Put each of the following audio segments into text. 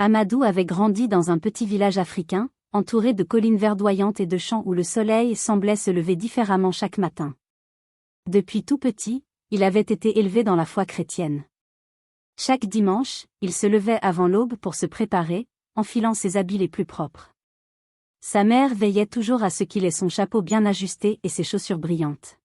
Amadou avait grandi dans un petit village africain, entouré de collines verdoyantes et de champs où le soleil semblait se lever différemment chaque matin. Depuis tout petit, il avait été élevé dans la foi chrétienne. Chaque dimanche, il se levait avant l'aube pour se préparer, enfilant ses habits les plus propres. Sa mère veillait toujours à ce qu'il ait son chapeau bien ajusté et ses chaussures brillantes.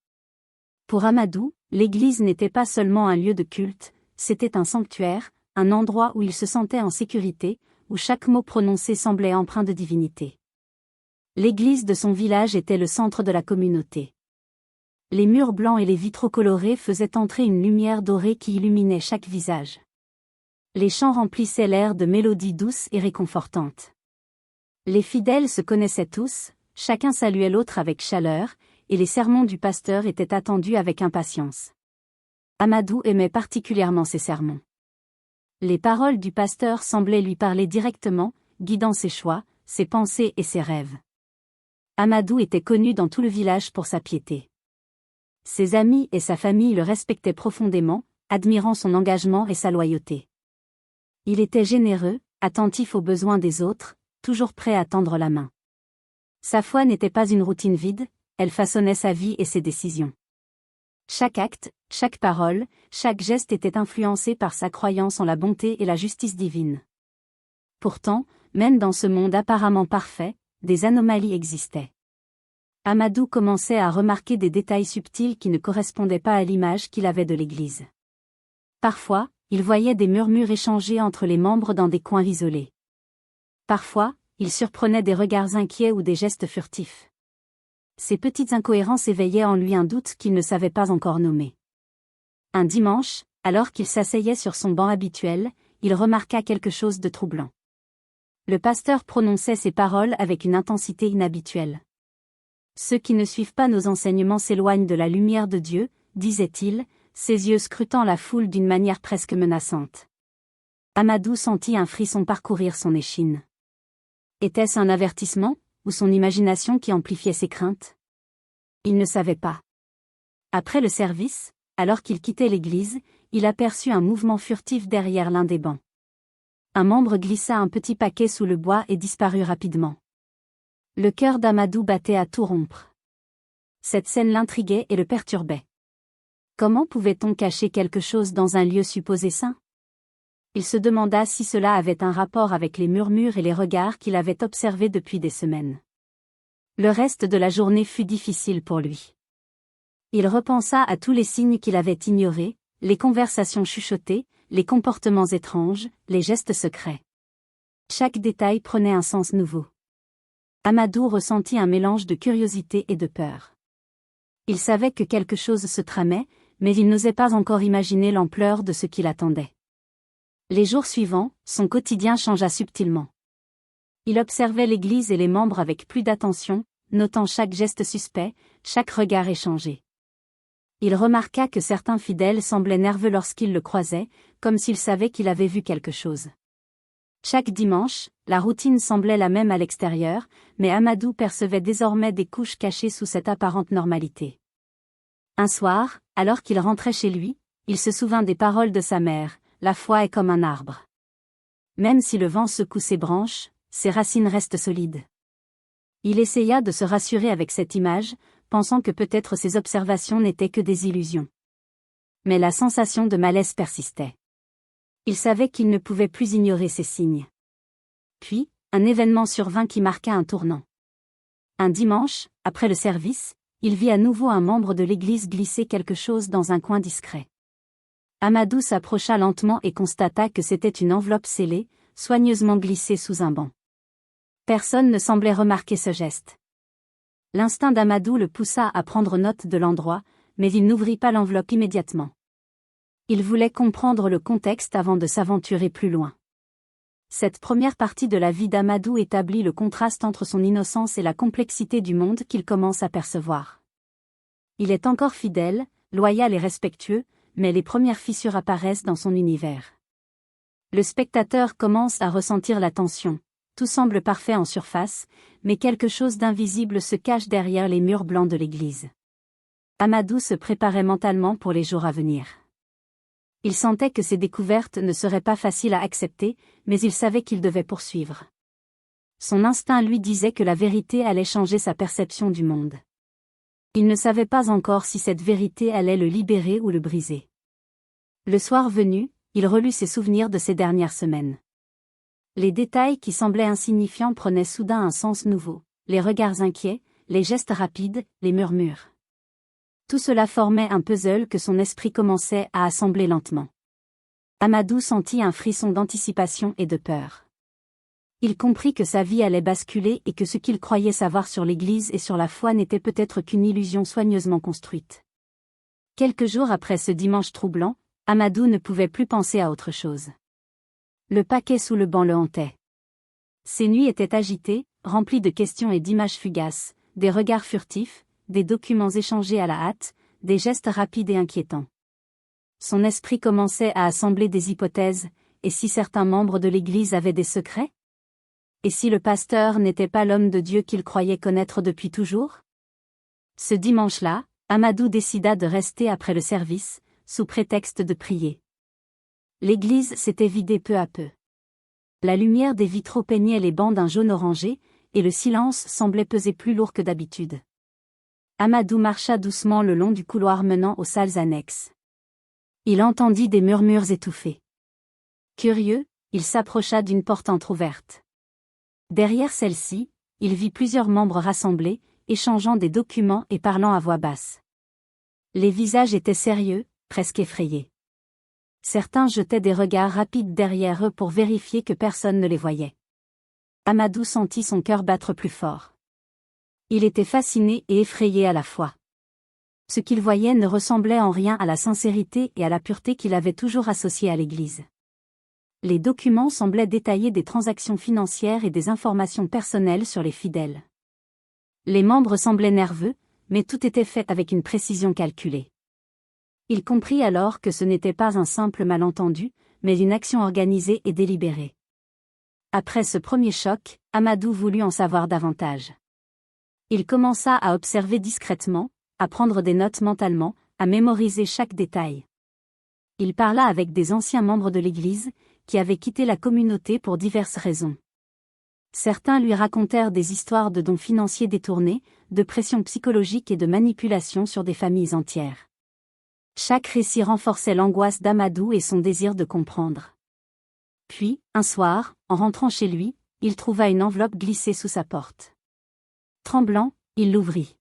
Pour Amadou, l'église n'était pas seulement un lieu de culte, c'était un sanctuaire, un endroit où il se sentait en sécurité, où chaque mot prononcé semblait empreint de divinité. L'église de son village était le centre de la communauté. Les murs blancs et les vitraux colorés faisaient entrer une lumière dorée qui illuminait chaque visage. Les chants remplissaient l'air de mélodies douces et réconfortantes. Les fidèles se connaissaient tous, chacun saluait l'autre avec chaleur, et les sermons du pasteur étaient attendus avec impatience. Amadou aimait particulièrement ces sermons. Les paroles du pasteur semblaient lui parler directement, guidant ses choix, ses pensées et ses rêves. Amadou était connu dans tout le village pour sa piété. Ses amis et sa famille le respectaient profondément, admirant son engagement et sa loyauté. Il était généreux, attentif aux besoins des autres, toujours prêt à tendre la main. Sa foi n'était pas une routine vide, elle façonnait sa vie et ses décisions. Chaque acte, chaque parole, chaque geste était influencé par sa croyance en la bonté et la justice divine. Pourtant, même dans ce monde apparemment parfait, des anomalies existaient. Amadou commençait à remarquer des détails subtils qui ne correspondaient pas à l'image qu'il avait de l'Église. Parfois, il voyait des murmures échangés entre les membres dans des coins isolés. Parfois, il surprenait des regards inquiets ou des gestes furtifs. Ces petites incohérences éveillaient en lui un doute qu'il ne savait pas encore nommer. Un dimanche, alors qu'il s'asseyait sur son banc habituel, il remarqua quelque chose de troublant. Le pasteur prononçait ces paroles avec une intensité inhabituelle. Ceux qui ne suivent pas nos enseignements s'éloignent de la lumière de Dieu, disait-il, ses yeux scrutant la foule d'une manière presque menaçante. Amadou sentit un frisson parcourir son échine. Était-ce un avertissement, ou son imagination qui amplifiait ses craintes? Il ne savait pas. Après le service, alors qu'il quittait l'église, il aperçut un mouvement furtif derrière l'un des bancs. Un membre glissa un petit paquet sous le bois et disparut rapidement. Le cœur d'Amadou battait à tout rompre. Cette scène l'intriguait et le perturbait. Comment pouvait-on cacher quelque chose dans un lieu supposé saint? Il se demanda si cela avait un rapport avec les murmures et les regards qu'il avait observés depuis des semaines. Le reste de la journée fut difficile pour lui. Il repensa à tous les signes qu'il avait ignorés, les conversations chuchotées, les comportements étranges, les gestes secrets. Chaque détail prenait un sens nouveau. Amadou ressentit un mélange de curiosité et de peur. Il savait que quelque chose se tramait, mais il n'osait pas encore imaginer l'ampleur de ce qui l'attendait. Les jours suivants, son quotidien changea subtilement. Il observait l'église et les membres avec plus d'attention, notant chaque geste suspect, chaque regard échangé. Il remarqua que certains fidèles semblaient nerveux lorsqu'ils le croisaient, comme s'ils savaient qu'il avait vu quelque chose. Chaque dimanche, la routine semblait la même à l'extérieur, mais Amadou percevait désormais des couches cachées sous cette apparente normalité. Un soir, alors qu'il rentrait chez lui, il se souvint des paroles de sa mère. La foi est comme un arbre. Même si le vent secoue ses branches, ses racines restent solides. Il essaya de se rassurer avec cette image, pensant que peut-être ses observations n'étaient que des illusions. Mais la sensation de malaise persistait. Il savait qu'il ne pouvait plus ignorer ces signes. Puis, un événement survint qui marqua un tournant. Un dimanche, après le service, il vit à nouveau un membre de l'église glisser quelque chose dans un coin discret. Amadou s'approcha lentement et constata que c'était une enveloppe scellée, soigneusement glissée sous un banc. Personne ne semblait remarquer ce geste. L'instinct d'Amadou le poussa à prendre note de l'endroit, mais il n'ouvrit pas l'enveloppe immédiatement. Il voulait comprendre le contexte avant de s'aventurer plus loin. Cette première partie de la vie d'Amadou établit le contraste entre son innocence et la complexité du monde qu'il commence à percevoir. Il est encore fidèle, loyal et respectueux, mais les premières fissures apparaissent dans son univers. Le spectateur commence à ressentir la tension. Tout semble parfait en surface, mais quelque chose d'invisible se cache derrière les murs blancs de l'église. Amadou se préparait mentalement pour les jours à venir. Il sentait que ces découvertes ne seraient pas faciles à accepter, mais il savait qu'il devait poursuivre. Son instinct lui disait que la vérité allait changer sa perception du monde. Il ne savait pas encore si cette vérité allait le libérer ou le briser. Le soir venu, il relut ses souvenirs de ces dernières semaines. Les détails qui semblaient insignifiants prenaient soudain un sens nouveau, les regards inquiets, les gestes rapides, les murmures. Tout cela formait un puzzle que son esprit commençait à assembler lentement. Amadou sentit un frisson d'anticipation et de peur. Il comprit que sa vie allait basculer et que ce qu'il croyait savoir sur l'Église et sur la foi n'était peut-être qu'une illusion soigneusement construite. Quelques jours après ce dimanche troublant, Amadou ne pouvait plus penser à autre chose. Le paquet sous le banc le hantait. Ses nuits étaient agitées, remplies de questions et d'images fugaces, des regards furtifs, des documents échangés à la hâte, des gestes rapides et inquiétants. Son esprit commençait à assembler des hypothèses, et si certains membres de l'Église avaient des secrets? Et si le pasteur n'était pas l'homme de Dieu qu'il croyait connaître depuis toujours? Ce dimanche-là, Amadou décida de rester après le service, sous prétexte de prier. L'église s'était vidée peu à peu. La lumière des vitraux peignait les bancs d'un jaune orangé, et le silence semblait peser plus lourd que d'habitude. Amadou marcha doucement le long du couloir menant aux salles annexes. Il entendit des murmures étouffés. Curieux, il s'approcha d'une porte entr'ouverte. Derrière celle-ci, il vit plusieurs membres rassemblés, échangeant des documents et parlant à voix basse. Les visages étaient sérieux, presque effrayés. Certains jetaient des regards rapides derrière eux pour vérifier que personne ne les voyait. Amadou sentit son cœur battre plus fort. Il était fasciné et effrayé à la fois. Ce qu'il voyait ne ressemblait en rien à la sincérité et à la pureté qu'il avait toujours associées à l'Église. Les documents semblaient détailler des transactions financières et des informations personnelles sur les fidèles. Les membres semblaient nerveux, mais tout était fait avec une précision calculée. Il comprit alors que ce n'était pas un simple malentendu, mais une action organisée et délibérée. Après ce premier choc, Amadou voulut en savoir davantage. Il commença à observer discrètement, à prendre des notes mentalement, à mémoriser chaque détail. Il parla avec des anciens membres de l'Église, qui avaient quitté la communauté pour diverses raisons. Certains lui racontèrent des histoires de dons financiers détournés, de pression psychologique et de manipulation sur des familles entières. Chaque récit renforçait l'angoisse d'Amadou et son désir de comprendre. Puis, un soir, en rentrant chez lui, il trouva une enveloppe glissée sous sa porte. Tremblant, il l'ouvrit.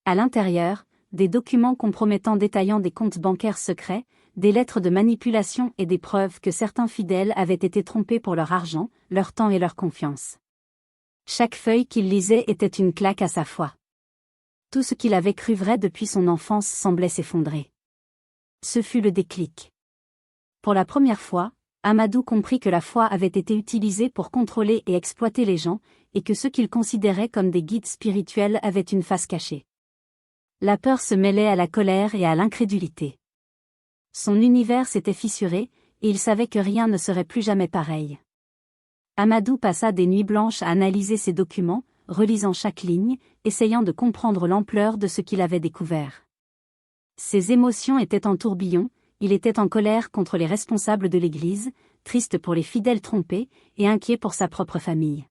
À l'intérieur, des documents compromettants détaillant des comptes bancaires secrets, des lettres de manipulation et des preuves que certains fidèles avaient été trompés pour leur argent, leur temps et leur confiance. Chaque feuille qu'il lisait était une claque à sa foi. Tout ce qu'il avait cru vrai depuis son enfance semblait s'effondrer. Ce fut le déclic. Pour la première fois, Amadou comprit que la foi avait été utilisée pour contrôler et exploiter les gens, et que ceux qu'il considérait comme des guides spirituels avaient une face cachée. La peur se mêlait à la colère et à l'incrédulité. Son univers s'était fissuré, et il savait que rien ne serait plus jamais pareil. Amadou passa des nuits blanches à analyser ses documents, relisant chaque ligne, essayant de comprendre l'ampleur de ce qu'il avait découvert. Ses émotions étaient en tourbillon, il était en colère contre les responsables de l'Église, triste pour les fidèles trompés, et inquiet pour sa propre famille.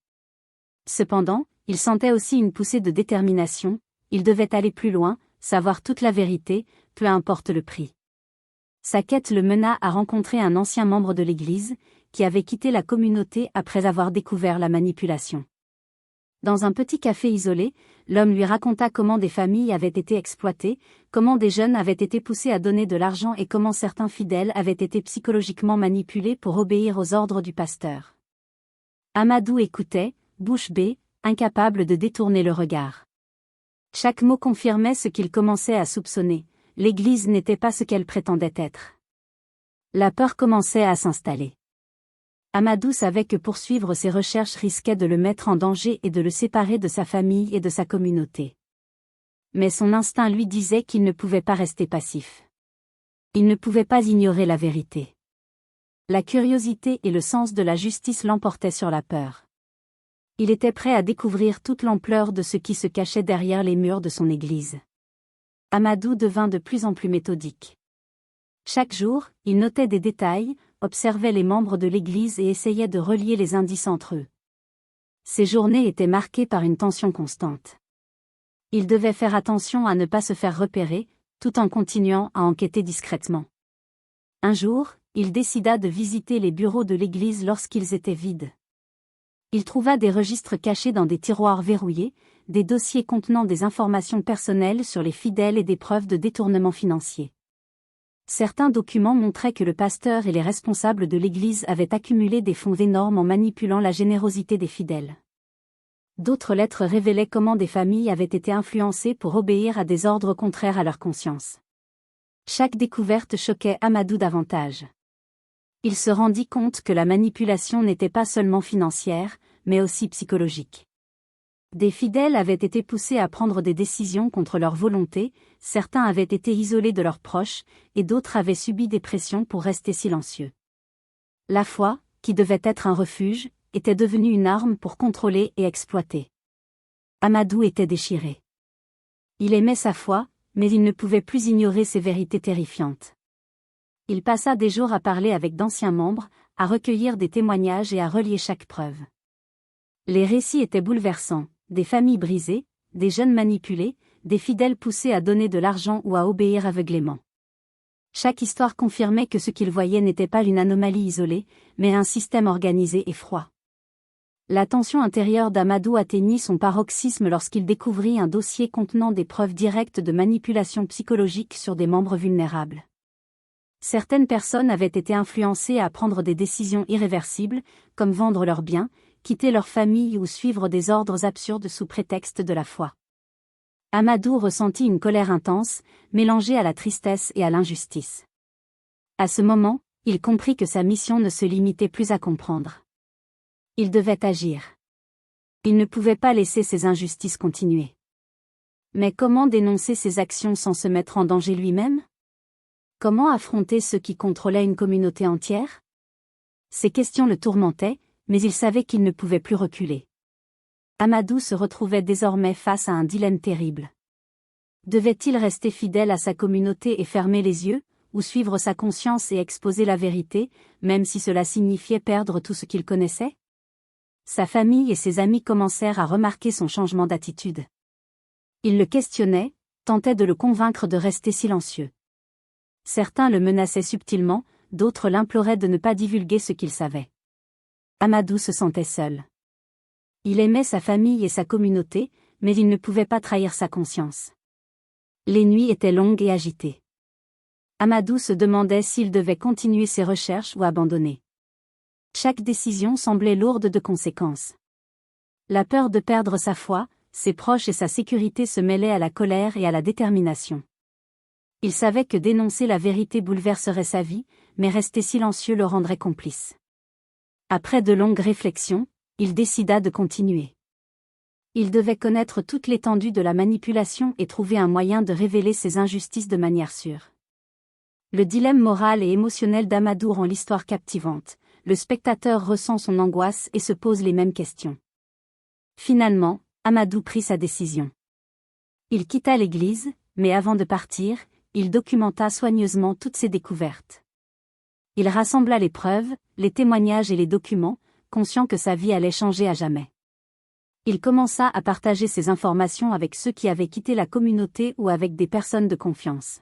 Cependant, il sentait aussi une poussée de détermination, il devait aller plus loin, savoir toute la vérité, peu importe le prix. Sa quête le mena à rencontrer un ancien membre de l'Église, qui avait quitté la communauté après avoir découvert la manipulation. Dans un petit café isolé, l'homme lui raconta comment des familles avaient été exploitées, comment des jeunes avaient été poussés à donner de l'argent et comment certains fidèles avaient été psychologiquement manipulés pour obéir aux ordres du pasteur. Amadou écoutait, bouche bée, incapable de détourner le regard. Chaque mot confirmait ce qu'il commençait à soupçonner. L'Église n'était pas ce qu'elle prétendait être. La peur commençait à s'installer. Amadou savait que poursuivre ses recherches risquait de le mettre en danger et de le séparer de sa famille et de sa communauté. Mais son instinct lui disait qu'il ne pouvait pas rester passif. Il ne pouvait pas ignorer la vérité. La curiosité et le sens de la justice l'emportaient sur la peur. Il était prêt à découvrir toute l'ampleur de ce qui se cachait derrière les murs de son église. Amadou devint de plus en plus méthodique. Chaque jour, il notait des détails, observait les membres de l'Église et essayait de relier les indices entre eux. Ses journées étaient marquées par une tension constante. Il devait faire attention à ne pas se faire repérer, tout en continuant à enquêter discrètement. Un jour, il décida de visiter les bureaux de l'Église lorsqu'ils étaient vides. Il trouva des registres cachés dans des tiroirs verrouillés, des dossiers contenant des informations personnelles sur les fidèles et des preuves de détournement financier. Certains documents montraient que le pasteur et les responsables de l'Église avaient accumulé des fonds énormes en manipulant la générosité des fidèles. D'autres lettres révélaient comment des familles avaient été influencées pour obéir à des ordres contraires à leur conscience. Chaque découverte choquait Amadou davantage. Il se rendit compte que la manipulation n'était pas seulement financière, mais aussi psychologique. Des fidèles avaient été poussés à prendre des décisions contre leur volonté, certains avaient été isolés de leurs proches, et d'autres avaient subi des pressions pour rester silencieux. La foi, qui devait être un refuge, était devenue une arme pour contrôler et exploiter. Amadou était déchiré. Il aimait sa foi, mais il ne pouvait plus ignorer ces vérités terrifiantes. Il passa des jours à parler avec d'anciens membres, à recueillir des témoignages et à relier chaque preuve. Les récits étaient bouleversants, des familles brisées, des jeunes manipulés, des fidèles poussés à donner de l'argent ou à obéir aveuglément. Chaque histoire confirmait que ce qu'il voyait n'était pas une anomalie isolée, mais un système organisé et froid. La tension intérieure d'Amadou atteignit son paroxysme lorsqu'il découvrit un dossier contenant des preuves directes de manipulation psychologique sur des membres vulnérables. Certaines personnes avaient été influencées à prendre des décisions irréversibles, comme vendre leurs biens, quitter leur famille ou suivre des ordres absurdes sous prétexte de la foi. Amadou ressentit une colère intense, mélangée à la tristesse et à l'injustice. À ce moment, il comprit que sa mission ne se limitait plus à comprendre. Il devait agir. Il ne pouvait pas laisser ces injustices continuer. Mais comment dénoncer ces actions sans se mettre en danger lui-même ? Comment affronter ceux qui contrôlaient une communauté entière ? Ces questions le tourmentaient, mais il savait qu'il ne pouvait plus reculer. Amadou se retrouvait désormais face à un dilemme terrible. Devait-il rester fidèle à sa communauté et fermer les yeux, ou suivre sa conscience et exposer la vérité, même si cela signifiait perdre tout ce qu'il connaissait ? Sa famille et ses amis commencèrent à remarquer son changement d'attitude. Ils le questionnaient, tentaient de le convaincre de rester silencieux. Certains le menaçaient subtilement, d'autres l'imploraient de ne pas divulguer ce qu'il savait. Amadou se sentait seul. Il aimait sa famille et sa communauté, mais il ne pouvait pas trahir sa conscience. Les nuits étaient longues et agitées. Amadou se demandait s'il devait continuer ses recherches ou abandonner. Chaque décision semblait lourde de conséquences. La peur de perdre sa foi, ses proches et sa sécurité se mêlaient à la colère et à la détermination. Il savait que dénoncer la vérité bouleverserait sa vie, mais rester silencieux le rendrait complice. Après de longues réflexions, il décida de continuer. Il devait connaître toute l'étendue de la manipulation et trouver un moyen de révéler ces injustices de manière sûre. Le dilemme moral et émotionnel d'Amadou rend l'histoire captivante. Le spectateur ressent son angoisse et se pose les mêmes questions. Finalement, Amadou prit sa décision. Il quitta l'église, mais avant de partir, il documenta soigneusement toutes ses découvertes. Il rassembla les preuves, les témoignages et les documents, conscient que sa vie allait changer à jamais. Il commença à partager ces informations avec ceux qui avaient quitté la communauté ou avec des personnes de confiance.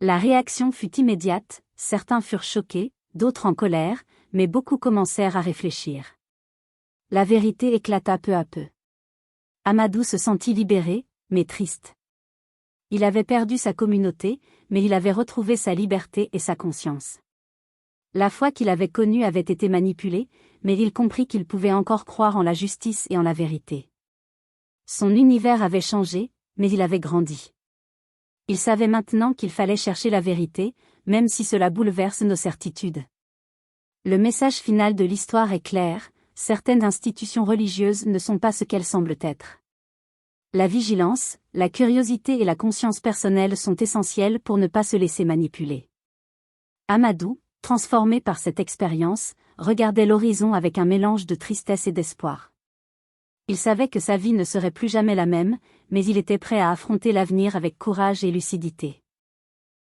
La réaction fut immédiate, certains furent choqués, d'autres en colère, mais beaucoup commencèrent à réfléchir. La vérité éclata peu à peu. Amadou se sentit libéré, mais triste. Il avait perdu sa communauté, mais il avait retrouvé sa liberté et sa conscience. La foi qu'il avait connue avait été manipulée, mais il comprit qu'il pouvait encore croire en la justice et en la vérité. Son univers avait changé, mais il avait grandi. Il savait maintenant qu'il fallait chercher la vérité, même si cela bouleverse nos certitudes. Le message final de l'histoire est clair, certaines institutions religieuses ne sont pas ce qu'elles semblent être. La vigilance, la curiosité et la conscience personnelle sont essentielles pour ne pas se laisser manipuler. Amadou, transformé par cette expérience, regardait l'horizon avec un mélange de tristesse et d'espoir. Il savait que sa vie ne serait plus jamais la même, mais il était prêt à affronter l'avenir avec courage et lucidité.